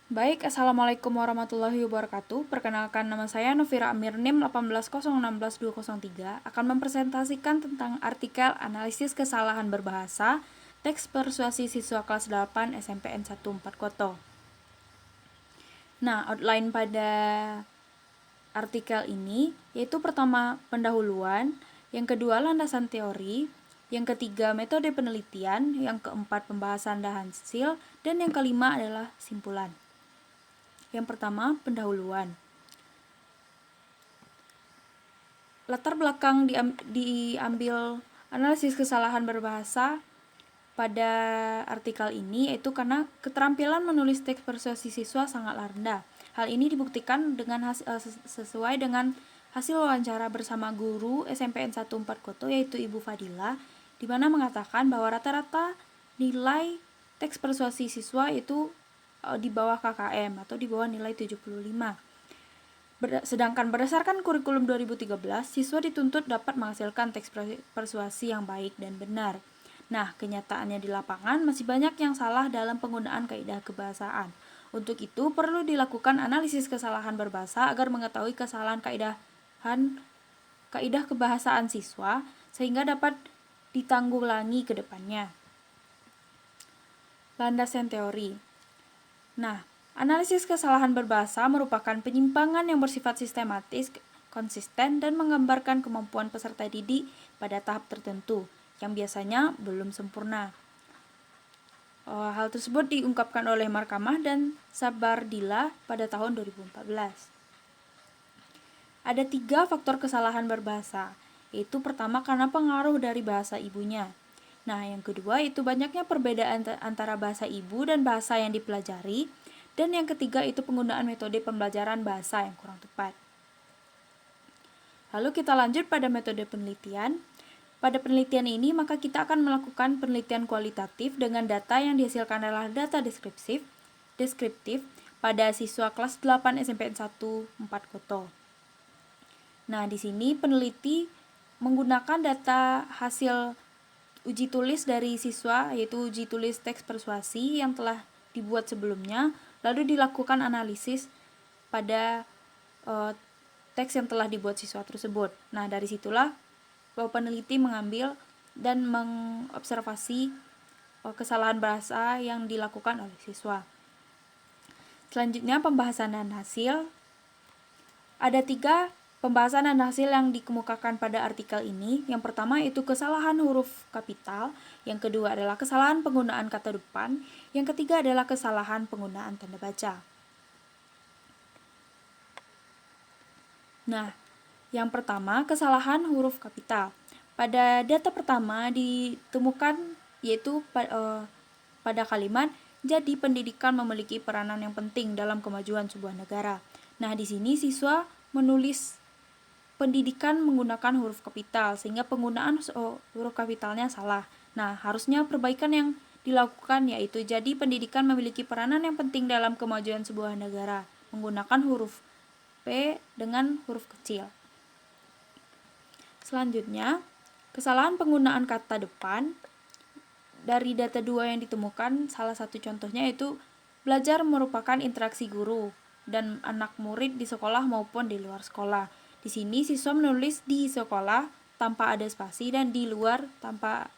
Baik, Assalamualaikum warahmatullahi wabarakatuh. Perkenalkan, nama saya Novira Amir NIM 180161203 akan mempresentasikan tentang artikel analisis kesalahan berbahasa teks persuasi siswa kelas 8 SMPN 14 Koto. Nah, outline pada artikel ini yaitu pertama pendahuluan, yang kedua landasan teori, yang ketiga metode penelitian, yang keempat pembahasan dan hasil, dan yang kelima adalah simpulan. Yang pertama, pendahuluan. Latar belakang diambil analisis kesalahan berbahasa pada artikel ini yaitu karena keterampilan menulis teks persuasi siswa sangatlah rendah. Hal ini dibuktikan dengan sesuai dengan hasil wawancara bersama guru SMPN 14 Koto yaitu Ibu Fadila, di mana mengatakan bahwa rata-rata nilai teks persuasi siswa itu di bawah KKM atau di bawah nilai 75. Sedangkan berdasarkan kurikulum 2013, siswa dituntut dapat menghasilkan teks persuasi yang baik dan benar. Nah, kenyataannya di lapangan masih banyak yang salah dalam penggunaan kaidah kebahasaan. Untuk itu, perlu dilakukan analisis kesalahan berbahasa agar mengetahui kesalahan kaidah kebahasaan siswa sehingga dapat ditanggulangi ke depannya. Landasan teori. Nah, analisis kesalahan berbahasa merupakan penyimpangan yang bersifat sistematis, konsisten, dan menggambarkan kemampuan peserta didik pada tahap tertentu yang biasanya belum sempurna. Hal tersebut diungkapkan oleh Markamah dan Sabardila pada tahun 2014. Ada 3 faktor kesalahan berbahasa, yaitu pertama karena pengaruh dari bahasa ibunya. Nah, yang kedua itu banyaknya perbedaan antara bahasa ibu dan bahasa yang dipelajari, dan yang ketiga itu penggunaan metode pembelajaran bahasa yang kurang tepat. Lalu kita lanjut pada metode penelitian. Pada penelitian ini maka kita akan melakukan penelitian kualitatif dengan data yang dihasilkan adalah data deskriptif pada siswa kelas 8 SMPN 14 Koto. Nah, di sini peneliti menggunakan data hasil uji tulis dari siswa, yaitu uji tulis teks persuasi yang telah dibuat sebelumnya, lalu dilakukan analisis pada teks yang telah dibuat siswa tersebut. Nah, dari situlah peneliti mengambil dan mengobservasi kesalahan bahasa yang dilakukan oleh siswa. Selanjutnya, pembahasan dan hasil. Ada 3 pembahasan dan hasil yang dikemukakan pada artikel ini. Yang pertama itu kesalahan huruf kapital, yang kedua adalah kesalahan penggunaan kata depan, yang ketiga adalah kesalahan penggunaan tanda baca. Nah, yang pertama kesalahan huruf kapital. Pada data pertama ditemukan yaitu pada kalimat jadi pendidikan memiliki peranan yang penting dalam kemajuan sebuah negara. Nah, di sini siswa menulis pendidikan menggunakan huruf kapital sehingga penggunaan huruf kapitalnya salah. Nah, harusnya perbaikan yang dilakukan yaitu jadi pendidikan memiliki peranan yang penting dalam kemajuan sebuah negara menggunakan huruf P dengan huruf kecil. Selanjutnya, kesalahan penggunaan kata depan. Dari data 2 yang ditemukan, salah satu contohnya yaitu belajar merupakan interaksi guru dan anak murid di sekolah maupun di luar sekolah. Di sini siswa menulis di sekolah tanpa ada spasi dan di luar tanpa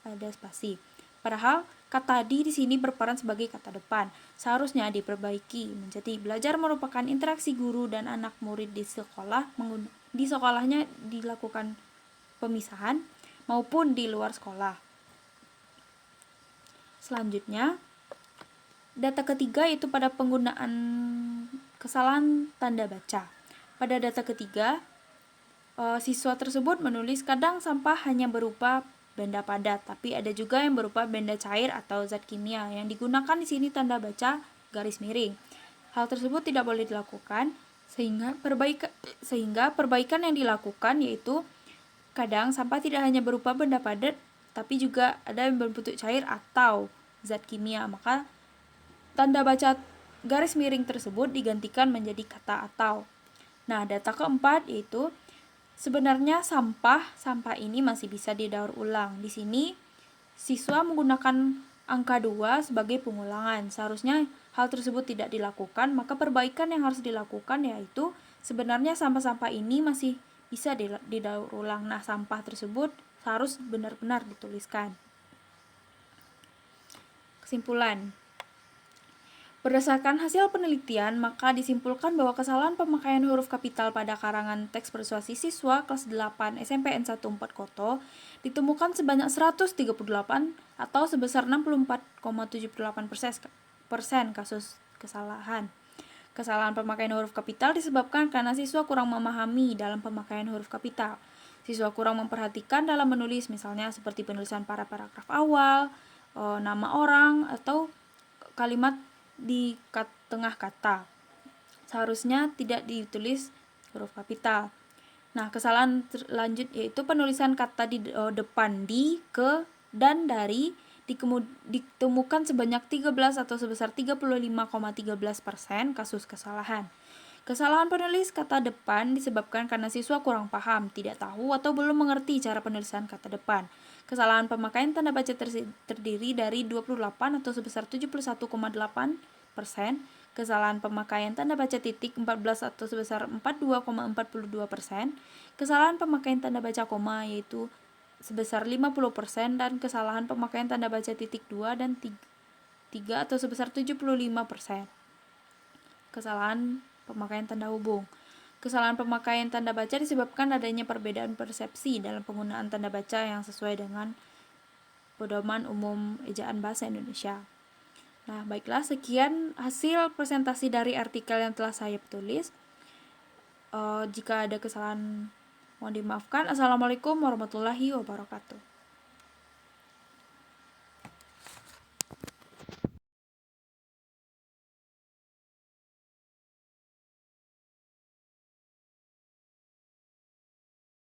ada spasi. Padahal kata di sini berperan sebagai kata depan. Seharusnya diperbaiki menjadi belajar merupakan interaksi guru dan anak murid di sekolah. Di sekolahnya dilakukan pemisahan maupun di luar sekolah. Selanjutnya, data ketiga itu pada penggunaan kesalahan tanda baca. Pada data ketiga, siswa tersebut menulis kadang sampah hanya berupa benda padat, tapi ada juga yang berupa benda cair atau zat kimia yang digunakan di sini tanda baca garis miring. Hal tersebut tidak boleh dilakukan sehingga perbaikan yang dilakukan yaitu kadang sampah tidak hanya berupa benda padat tapi juga ada yang berbentuk cair atau zat kimia, maka tanda baca garis miring tersebut digantikan menjadi kata atau. Nah, data keempat yaitu sebenarnya sampah ini masih bisa didaur ulang. Di sini siswa menggunakan angka 2 sebagai pengulangan. Seharusnya hal tersebut tidak dilakukan, maka perbaikan yang harus dilakukan yaitu sebenarnya sampah-sampah ini masih bisa didaur ulang. Nah, sampah tersebut harus benar-benar dituliskan. Kesimpulan. Berdasarkan hasil penelitian, maka disimpulkan bahwa kesalahan pemakaian huruf kapital pada karangan teks persuasi siswa kelas 8 SMPN 1 4 Koto ditemukan sebanyak 138 atau sebesar 64,78% kasus kesalahan. Kesalahan pemakaian huruf kapital disebabkan karena siswa kurang memahami dalam pemakaian huruf kapital. Siswa kurang memperhatikan dalam menulis, misalnya seperti penulisan paragraf awal, nama orang, atau kalimat di tengah kata. Seharusnya tidak ditulis huruf kapital. Nah, kesalahan lanjut yaitu penulisan kata di depan di, ke, dan dari ditemukan sebanyak 13 atau sebesar 35,13% kasus kesalahan. Kesalahan penulis kata depan disebabkan karena siswa kurang paham, tidak tahu, atau belum mengerti cara penulisan kata depan. Kesalahan pemakaian tanda baca terdiri dari 28 atau sebesar 71,8%. Kesalahan pemakaian tanda baca titik 14 atau sebesar 42,42%. Kesalahan pemakaian tanda baca koma yaitu sebesar 50%, dan kesalahan pemakaian tanda baca titik 2 dan 3 atau sebesar 75%. Kesalahan pemakaian tanda hubung. Kesalahan pemakaian tanda baca disebabkan adanya perbedaan persepsi dalam penggunaan tanda baca yang sesuai dengan pedoman umum ejaan bahasa Indonesia. Nah, baiklah, sekian hasil presentasi dari artikel yang telah saya tulis. Jika ada kesalahan mohon dimaafkan. Assalamualaikum warahmatullahi wabarakatuh.